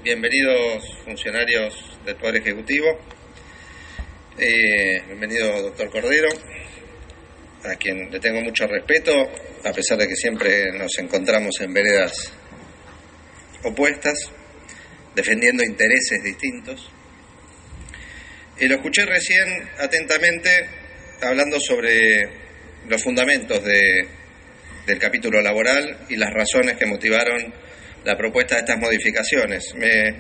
Bienvenidos funcionarios del Poder Ejecutivo, bienvenido doctor Cordero, a quien le tengo mucho respeto, a pesar de que siempre nos encontramos en veredas opuestas, defendiendo intereses distintos. Lo escuché recién atentamente hablando sobre los fundamentos del capítulo laboral y las razones que motivaron la propuesta de estas modificaciones. Me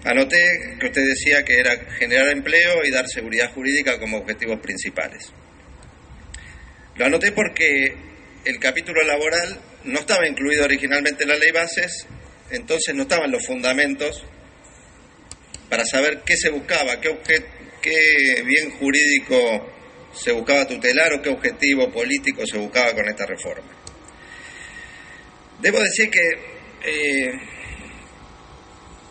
anoté que usted decía que era generar empleo y dar seguridad jurídica como objetivos principales. Lo anoté porque el capítulo laboral no estaba incluido originalmente en la ley bases, entonces no estaban los fundamentos para saber qué se buscaba, qué bien jurídico se buscaba tutelar o qué objetivo político se buscaba con esta reforma. Debo decir que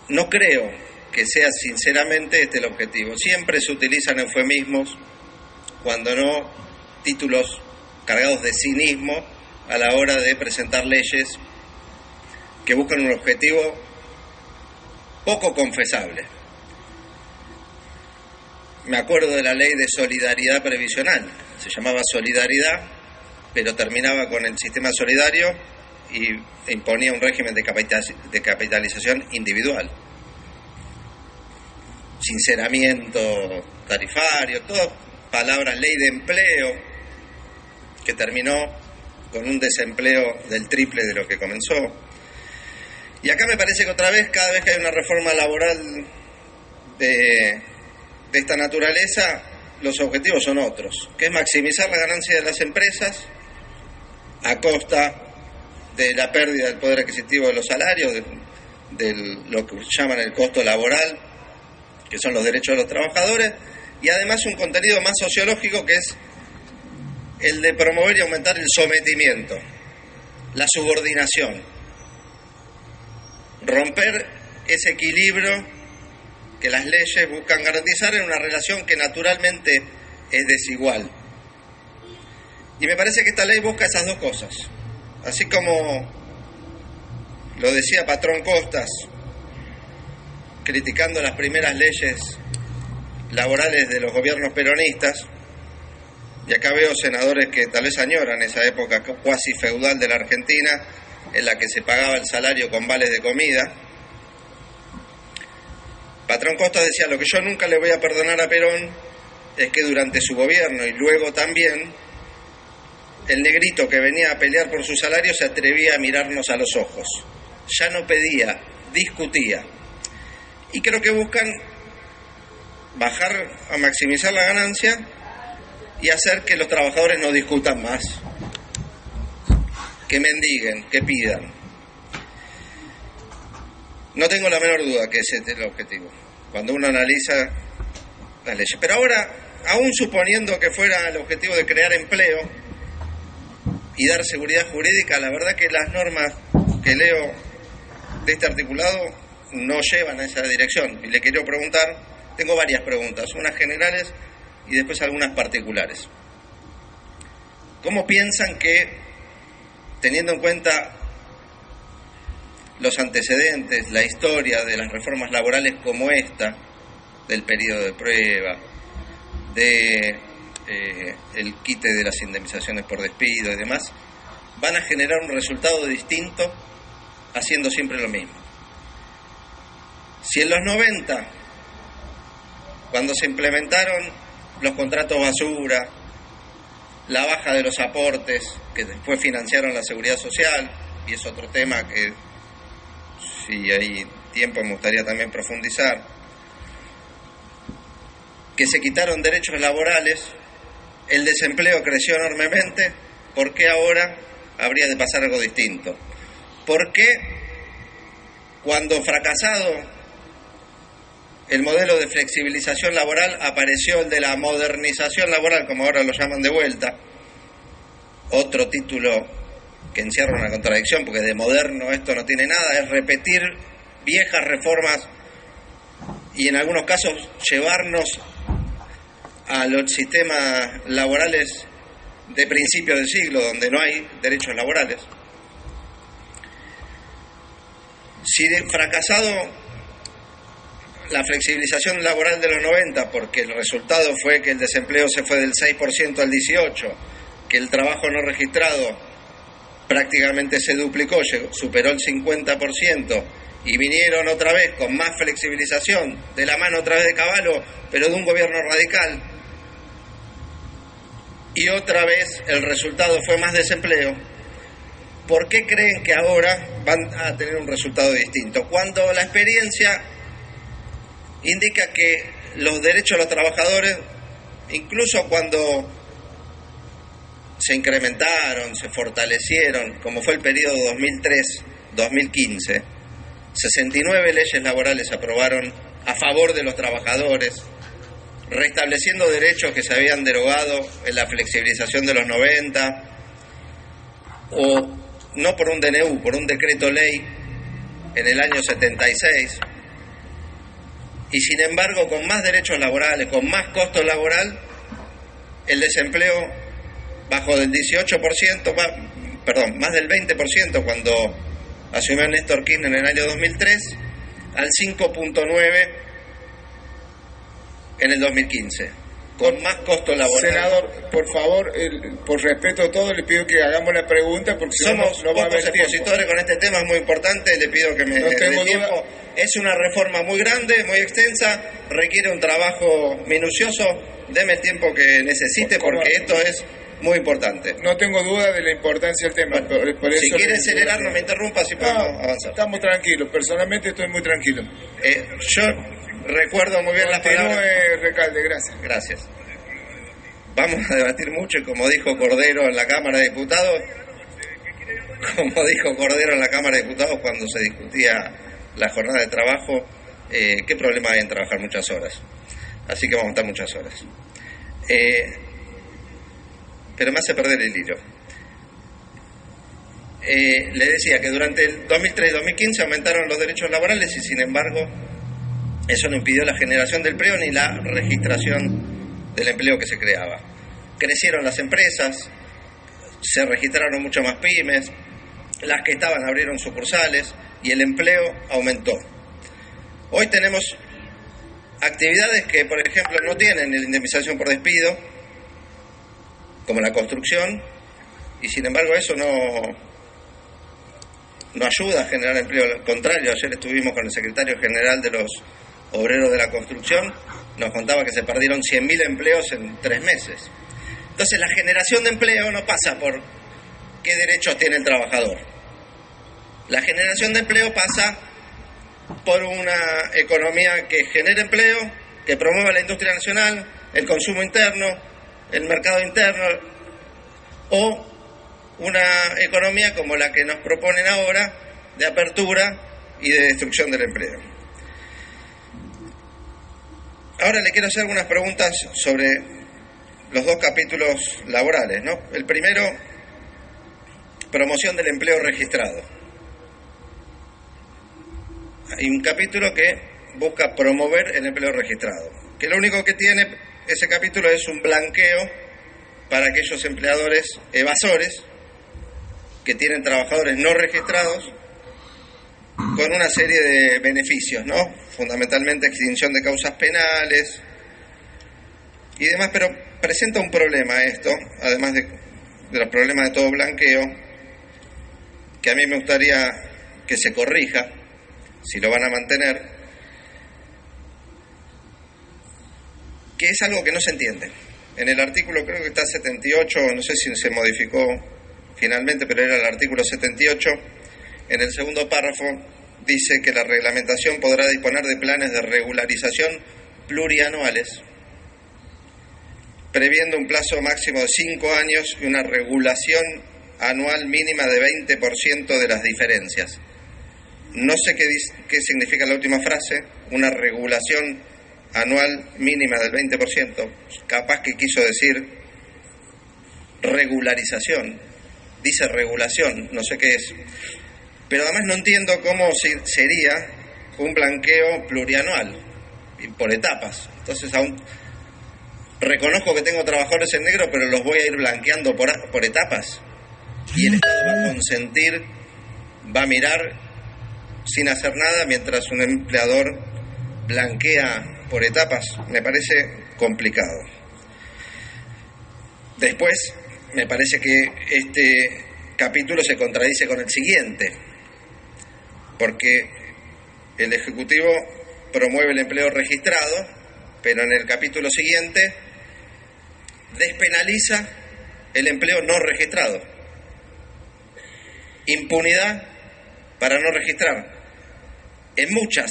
no creo que sea sinceramente este el objetivo. Siempre se utilizan eufemismos, cuando no títulos cargados de cinismo a la hora de presentar leyes que buscan un objetivo poco confesable. Me acuerdo de la ley de solidaridad previsional, se llamaba solidaridad, pero terminaba con el sistema solidario y imponía un régimen de capitalización individual. Sinceramiento tarifario, todas palabras, ley de empleo, que terminó con un desempleo del triple de lo que comenzó. Y acá me parece que otra vez, cada vez que hay una reforma laboral de esta naturaleza, los objetivos son otros, que es maximizar la ganancia de las empresas a costa de la pérdida del poder adquisitivo de los salarios, de lo que llaman el costo laboral, que son los derechos de los trabajadores, y además un contenido más sociológico que es el de promover y aumentar el sometimiento, la subordinación, romper ese equilibrio que las leyes buscan garantizar en una relación que naturalmente es desigual. Y me parece que esta ley busca esas dos cosas. Así como lo decía Patrón Costas, criticando las primeras leyes laborales de los gobiernos peronistas, y acá veo senadores que tal vez añoran esa época cuasi feudal de la Argentina, en la que se pagaba el salario con vales de comida. Patrón Costas decía: lo que yo nunca le voy a perdonar a Perón es que durante su gobierno y luego también el negrito que venía a pelear por su salario se atrevía a mirarnos a los ojos. Ya no pedía, discutía. Y creo que buscan bajar a maximizar la ganancia y hacer que los trabajadores no discutan más, que mendiguen, que pidan. No tengo la menor duda que ese es el objetivo, cuando uno analiza las leyes. Pero ahora, aún suponiendo que fuera el objetivo de crear empleo y dar seguridad jurídica, la verdad que las normas que leo de este articulado no llevan a esa dirección. Y le quiero preguntar, tengo varias preguntas, unas generales y después algunas particulares. ¿Cómo piensan que, teniendo en cuenta los antecedentes, la historia de las reformas laborales como esta, del periodo de prueba, el quite de las indemnizaciones por despido y demás, van a generar un resultado distinto haciendo siempre lo mismo? Si en los 90, cuando se implementaron los contratos basura, la baja de los aportes, que después financiaron la seguridad social, y es otro tema que, si hay tiempo, me gustaría también profundizar, que se quitaron derechos laborales, el desempleo creció enormemente. ¿Por qué ahora habría de pasar algo distinto? ¿Por qué, cuando fracasado el modelo de flexibilización laboral, apareció el de la modernización laboral, como ahora lo llaman de vuelta? Otro título que encierra una contradicción, porque de moderno esto no tiene nada, es repetir viejas reformas y en algunos casos llevarnos a los sistemas laborales de principios del siglo, donde no hay derechos laborales. Si de fracasado la flexibilización laboral de los 90, porque el resultado fue que el desempleo se fue del 6% al 18%, que el trabajo no registrado prácticamente se duplicó, superó el 50%, y vinieron otra vez con más flexibilización, de la mano otra vez de Cavallo, pero de un gobierno radical, y otra vez el resultado fue más desempleo. ¿Por qué creen que ahora van a tener un resultado distinto? Cuando la experiencia indica que los derechos de los trabajadores, incluso cuando se incrementaron, se fortalecieron, como fue el periodo 2003-2015, 69 leyes laborales se aprobaron a favor de los trabajadores, restableciendo derechos que se habían derogado en la flexibilización de los 90, o no por un DNU, por un decreto ley en el año 76, y sin embargo con más derechos laborales, con más costo laboral, el desempleo bajó del 18%, más del 20% cuando asumió Néstor Kirchner en el año 2003, al 5.9% en el 2015, con más costo laboral. Senador, por favor, por respeto a todos, le pido que hagamos la pregunta, porque somos no va a haber expositores con este tema, es muy importante, le pido que me dé tiempo. Es una reforma muy grande, muy extensa, requiere un trabajo minucioso, deme el tiempo que necesite, porque esto es muy importante. No tengo duda de la importancia del tema. Bueno, por eso si quiere acelerar, no me interrumpa, si podemos avanzar. Estamos tranquilos, personalmente estoy muy tranquilo. Yo recuerdo muy bien las palabras. Recalde, gracias. Gracias. Vamos a debatir mucho, y como dijo Cordero en la Cámara de Diputados, cuando se discutía la jornada de trabajo, qué problema hay en trabajar muchas horas. Así que vamos a estar muchas horas. Pero me hace perder el hilo. Le decía que durante el 2003 y 2015 aumentaron los derechos laborales, y sin embargo eso no impidió la generación del empleo ni la registración del empleo que se creaba. Crecieron las empresas, se registraron mucho más pymes, las que estaban abrieron sucursales y el empleo aumentó. Hoy tenemos actividades que, por ejemplo, no tienen la indemnización por despido, como la construcción, y sin embargo eso no ayuda a generar empleo. Al contrario, ayer estuvimos con el secretario general de los obreros de la construcción, nos contaba que se perdieron 100.000 empleos en 3 meses. Entonces la generación de empleo no pasa por qué derechos tiene el trabajador. La generación de empleo pasa por una economía que genere empleo, que promueva la industria nacional, el consumo interno, el mercado interno, o una economía como la que nos proponen ahora, de apertura y de destrucción del empleo. Ahora le quiero hacer algunas preguntas sobre los 2 capítulos laborales, ¿no? El primero, promoción del empleo registrado. Hay un capítulo que busca promover el empleo registrado, que lo único que tiene ese capítulo es un blanqueo para aquellos empleadores evasores que tienen trabajadores no registrados, con una serie de beneficios, ¿no? Fundamentalmente extinción de causas penales y demás, pero presenta un problema esto, además de los problemas de todo blanqueo, que a mí me gustaría que se corrija, si lo van a mantener, que es algo que no se entiende. En el artículo, creo que está 78, no sé si se modificó finalmente, pero era el artículo 78, en el segundo párrafo dice que la reglamentación podrá disponer de planes de regularización plurianuales, previendo un plazo máximo de 5 años y una regulación anual mínima de 20% de las diferencias. No sé qué significa la última frase, una regulación anual mínima del 20%, capaz que quiso decir regularización, dice regulación, no sé qué es, pero además no entiendo cómo sería un blanqueo plurianual, por etapas. Entonces aún reconozco que tengo trabajadores en negro, pero los voy a ir blanqueando por etapas, y el Estado va a consentir, va a mirar sin hacer nada mientras un empleador blanquea por etapas, me parece complicado. Después, me parece que este capítulo se contradice con el siguiente, porque el Ejecutivo promueve el empleo registrado, pero en el capítulo siguiente despenaliza el empleo no registrado. Impunidad para no registrar en muchas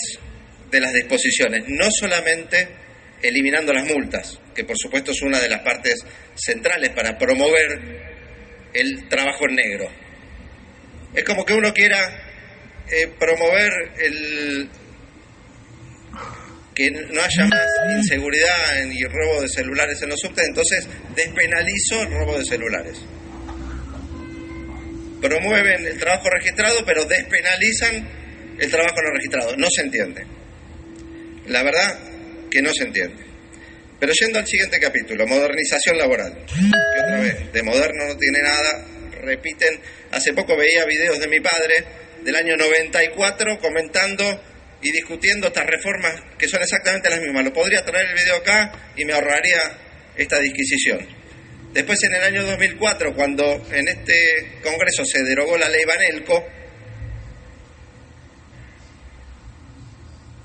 de las disposiciones, no solamente eliminando las multas, que por supuesto es una de las partes centrales para promover el trabajo en negro. Es como que uno quiera promover que no haya más inseguridad y robo de celulares en los subtes, entonces despenalizo el robo de celulares. Promueven el trabajo registrado, pero despenalizan el trabajo no registrado. No se entiende. La verdad que no se entiende. Pero yendo al siguiente capítulo, modernización laboral, que otra vez, de moderno no tiene nada, repiten. Hace poco veía videos de mi padre del año 94 comentando y discutiendo estas reformas que son exactamente las mismas. Lo podría traer el video acá y me ahorraría esta disquisición. Después, en el año 2004, cuando en este Congreso se derogó la ley Banelco,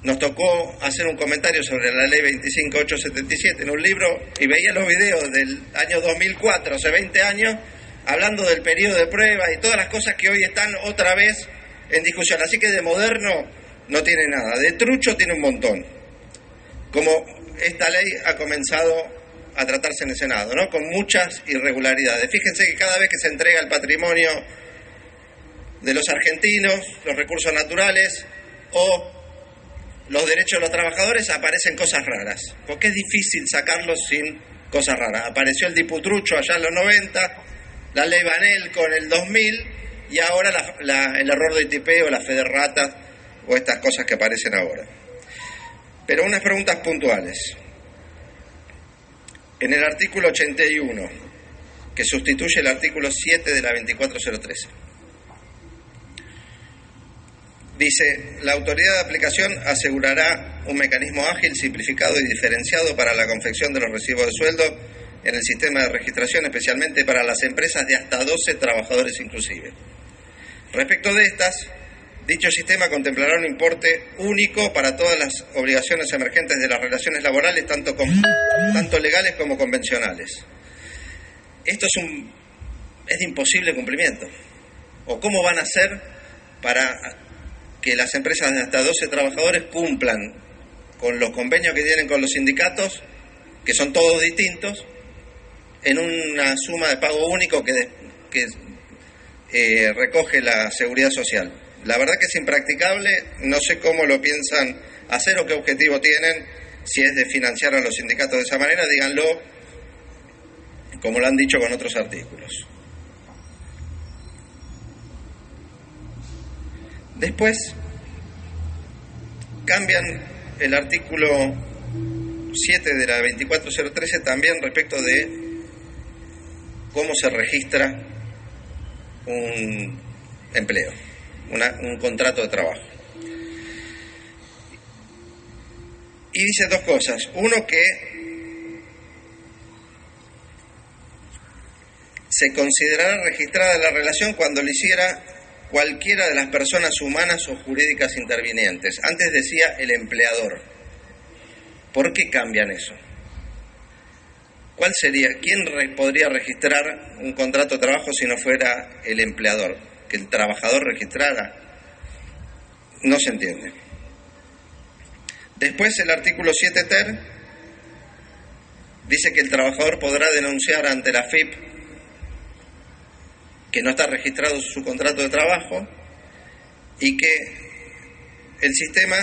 nos tocó hacer un comentario sobre la ley 25877 en un libro y veía los videos del año 2004, hace 20 años, hablando del periodo de prueba y todas las cosas que hoy están otra vez en discusión. Así que de moderno no tiene nada, de trucho tiene un montón. Como esta ley ha comenzado a tratarse en el Senado, ¿no? Con muchas irregularidades. Fíjense que cada vez que se entrega el patrimonio de los argentinos, los recursos naturales o los derechos de los trabajadores, aparecen cosas raras, porque es difícil sacarlos sin cosas raras. Apareció el diputrucho allá en los 90, la ley Banelco en el 2000 y ahora el error de tipeo, la fe de ratas o estas cosas que aparecen ahora. Pero unas preguntas puntuales. En el artículo 81, que sustituye el artículo 7 de la 24013, dice: la autoridad de aplicación asegurará un mecanismo ágil, simplificado y diferenciado para la confección de los recibos de sueldo en el sistema de registración, especialmente para las empresas de hasta 12 trabajadores inclusive. Respecto de estas, dicho sistema contemplará un importe único para todas las obligaciones emergentes de las relaciones laborales, tanto legales como convencionales. Esto es de imposible cumplimiento. ¿O cómo van a hacer para que las empresas de hasta 12 trabajadores cumplan con los convenios que tienen con los sindicatos, que son todos distintos, en una suma de pago único que recoge la seguridad social? La verdad que es impracticable, no sé cómo lo piensan hacer o qué objetivo tienen, si es de financiar a los sindicatos de esa manera, díganlo, como lo han dicho con otros artículos. Después cambian el artículo 7 de la 24013 también respecto de cómo se registra un empleo, un contrato de trabajo. Y dice dos cosas. Uno, que se considerará registrada la relación cuando lo hiciera cualquiera de las personas humanas o jurídicas intervinientes. Antes decía el empleador. ¿Por qué cambian eso? ¿Cuál sería? ¿Quién podría registrar un contrato de trabajo si no fuera el empleador? ¿Que el trabajador registrara? No se entiende. Después el artículo 7 ter dice que el trabajador podrá denunciar ante la AFIP que no está registrado su contrato de trabajo y que el sistema,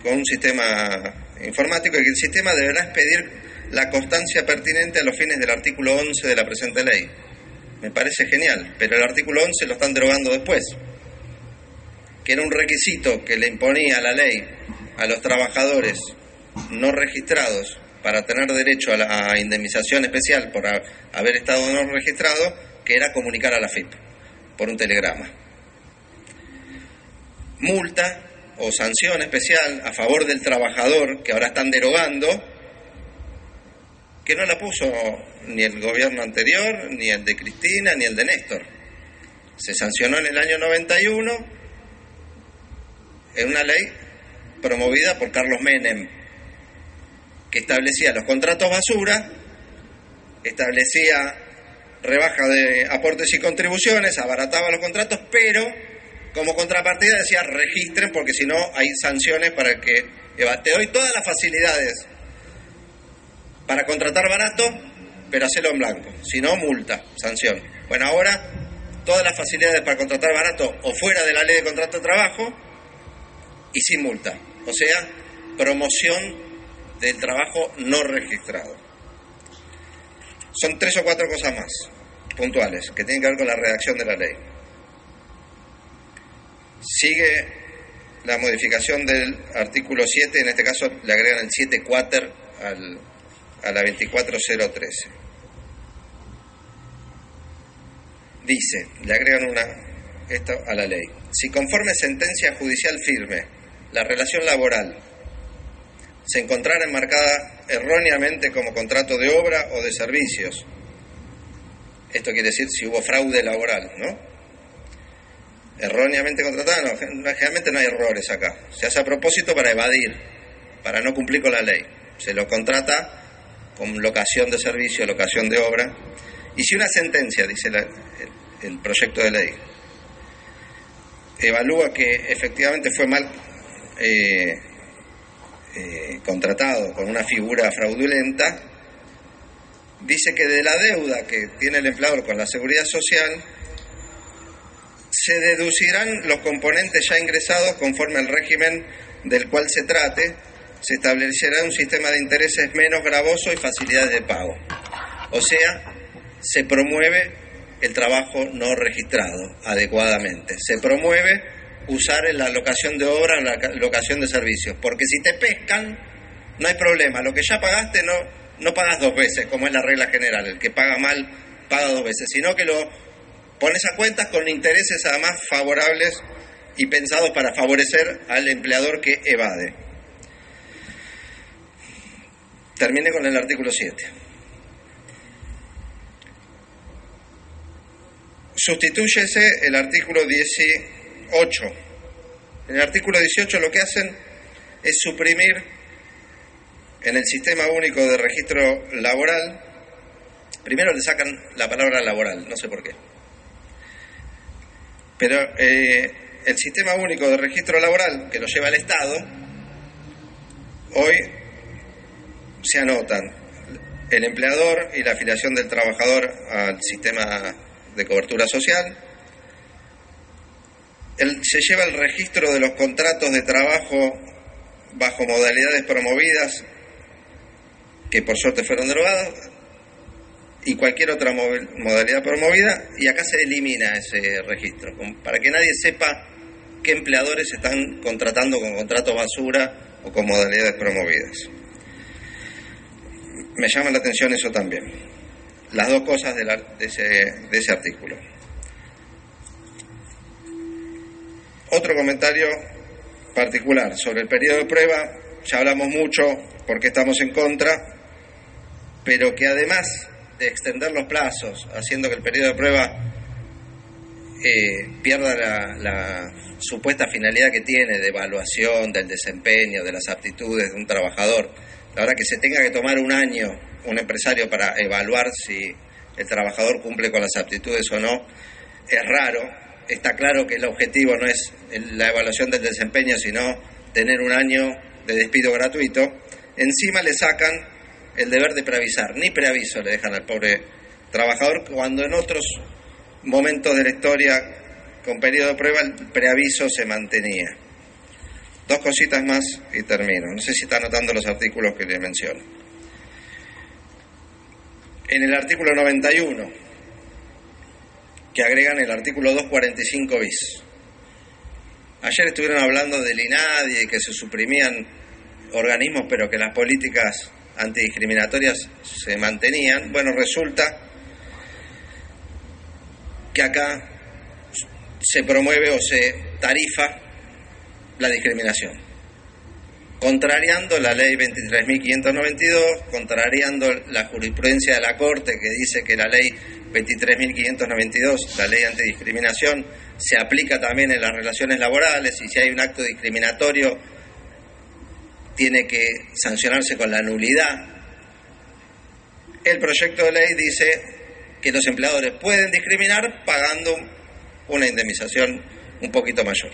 con un sistema informático, y que el sistema deberá expedir la constancia pertinente a los fines del artículo 11 de la presente ley. Me parece genial, pero el artículo 11 lo están derogando después, que era un requisito que le imponía la ley a los trabajadores no registrados para tener derecho a la indemnización especial por haber estado no registrado, que era comunicar a la AFIP por un telegrama. Multa o sanción especial a favor del trabajador que ahora están derogando, que no la puso ni el gobierno anterior, ni el de Cristina, ni el de Néstor. Se sancionó en el año 91 en una ley promovida por Carlos Menem, que establecía los contratos basura, establecía rebaja de aportes y contribuciones, abarataba los contratos, pero como contrapartida decía registren porque si no hay sanciones para el que te doy todas las facilidades para contratar barato, pero hacelo en blanco, si no multa, sanción. Bueno, ahora todas las facilidades para contratar barato o fuera de la ley de contrato de trabajo y sin multa, o sea, promoción del trabajo no registrado. Son 3 o 4 cosas más puntuales que tienen que ver con la redacción de la ley. Sigue la modificación del artículo 7, en este caso le agregan el 7 quater a la 24013. Dice, le agregan esto a la ley: si conforme sentencia judicial firme la relación laboral se encontrara enmarcada erróneamente como contrato de obra o de servicios, esto quiere decir si hubo fraude laboral, ¿no? Erróneamente contratada, no, generalmente no hay errores acá, se hace a propósito para evadir, para no cumplir con la ley, se lo contrata con locación de servicio, locación de obra, y si una sentencia, dice el proyecto de ley, evalúa que efectivamente fue mal contratado con una figura fraudulenta, dice que de la deuda que tiene el empleador con la seguridad social se deducirán los componentes ya ingresados conforme al régimen del cual se trate, se establecerá un sistema de intereses menos gravoso y facilidades de pago. O sea, se promueve el trabajo no registrado adecuadamente, se promueve usar la locación de obra, la locación de servicios, porque si te pescan no hay problema, lo que ya pagaste no pagas 2 veces, como es la regla general, el que paga mal paga 2 veces, sino que lo pones a cuentas con intereses además favorables y pensados para favorecer al empleador que evade. Termine con el artículo 7. Sustitúyese el artículo 18. En el artículo 18 lo que hacen es suprimir en el Sistema Único de Registro Laboral, primero le sacan la palabra laboral, no sé por qué, pero el Sistema Único de Registro Laboral, que lo lleva el Estado, hoy se anotan el empleador y la afiliación del trabajador al sistema de cobertura social. Se lleva el registro de los contratos de trabajo bajo modalidades promovidas, que por suerte fueron derogadas, y cualquier otra modalidad promovida, y acá se elimina ese registro, para que nadie sepa qué empleadores están contratando con contratos basura o con modalidades promovidas. Me llama la atención eso también, las dos cosas de ese artículo. Otro comentario particular sobre el periodo de prueba, ya hablamos mucho porque estamos en contra, pero que además de extender los plazos, haciendo que el periodo de prueba pierda la supuesta finalidad que tiene de evaluación del desempeño, de las aptitudes de un trabajador, la verdad que se tenga que tomar un año un empresario para evaluar si el trabajador cumple con las aptitudes o no, es raro. Está claro que el objetivo no es la evaluación del desempeño, sino tener un año de despido gratuito. Encima le sacan el deber de preavisar, ni preaviso le dejan al pobre trabajador, cuando en otros momentos de la historia con periodo de prueba el preaviso se mantenía. 2 cositas más y termino. No sé si está anotando los artículos que le menciono. En el artículo 91, que agregan el artículo 245 bis. Ayer estuvieron hablando del INADI y que se suprimían organismos, pero que las políticas antidiscriminatorias se mantenían. Bueno, resulta que acá se promueve o se tarifa la discriminación, contrariando la ley 23.592, contrariando la jurisprudencia de la Corte que dice que la ley 23.592, la ley antidiscriminación, se aplica también en las relaciones laborales y si hay un acto discriminatorio tiene que sancionarse con la nulidad. El proyecto de ley dice que los empleadores pueden discriminar pagando una indemnización un poquito mayor.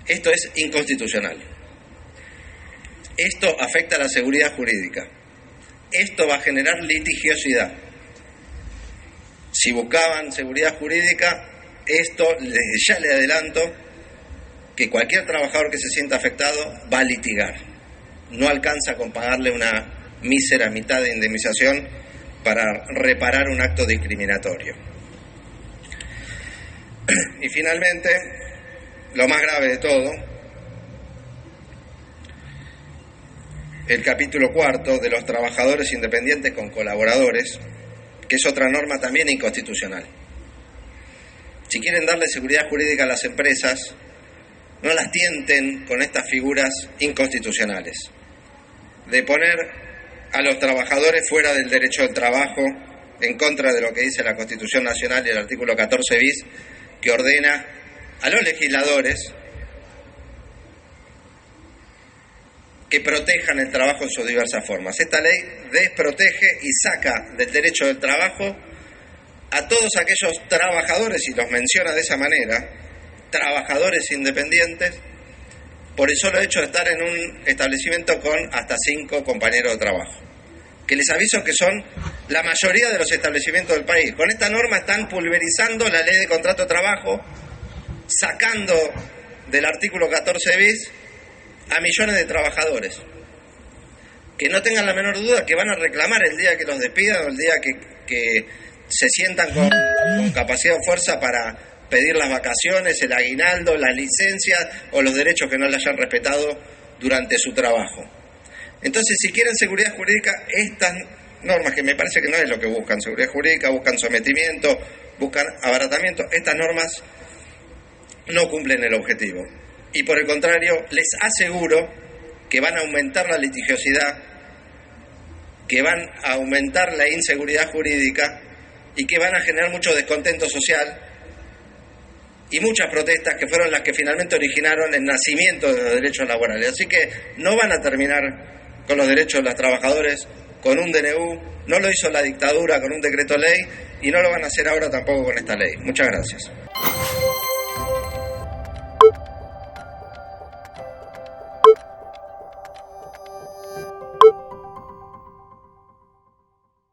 Esto es inconstitucional. Esto afecta a la seguridad jurídica. Esto va a generar litigiosidad. Si buscaban seguridad jurídica, esto ya le adelanto que cualquier trabajador que se sienta afectado va a litigar. No alcanza con pagarle una mísera mitad de indemnización para reparar un acto discriminatorio. Y finalmente, lo más grave de todo, el capítulo 4 de los trabajadores independientes con colaboradores, que es otra norma también inconstitucional. Si quieren darle seguridad jurídica a las empresas, no las tienten con estas figuras inconstitucionales, de poner a los trabajadores fuera del derecho del trabajo, en contra de lo que dice la Constitución Nacional y el artículo 14 bis, que ordena a los legisladores que protejan el trabajo en sus diversas formas. Esta ley desprotege y saca del derecho del trabajo a todos aquellos trabajadores, y los menciona de esa manera, trabajadores independientes, por el solo hecho de estar en un establecimiento con hasta 5 compañeros de trabajo, que les aviso que son la mayoría de los establecimientos del país. Con esta norma están pulverizando la ley de contrato de trabajo, sacando del artículo 14 bis a millones de trabajadores, que no tengan la menor duda que van a reclamar el día que los despidan o el día que se sientan con capacidad o fuerza para pedir las vacaciones, el aguinaldo, las licencias o los derechos que no les hayan respetado durante su trabajo. Entonces, si quieren seguridad jurídica, estas normas, que me parece que no es lo que buscan, seguridad jurídica, buscan sometimiento, buscan abaratamiento, estas normas no cumplen el objetivo. Y por el contrario, les aseguro que van a aumentar la litigiosidad, que van a aumentar la inseguridad jurídica y que van a generar mucho descontento social y muchas protestas que fueron las que finalmente originaron el nacimiento de los derechos laborales. Así que no van a terminar con los derechos de los trabajadores con un DNU, no lo hizo la dictadura con un decreto ley y no lo van a hacer ahora tampoco con esta ley. Muchas gracias.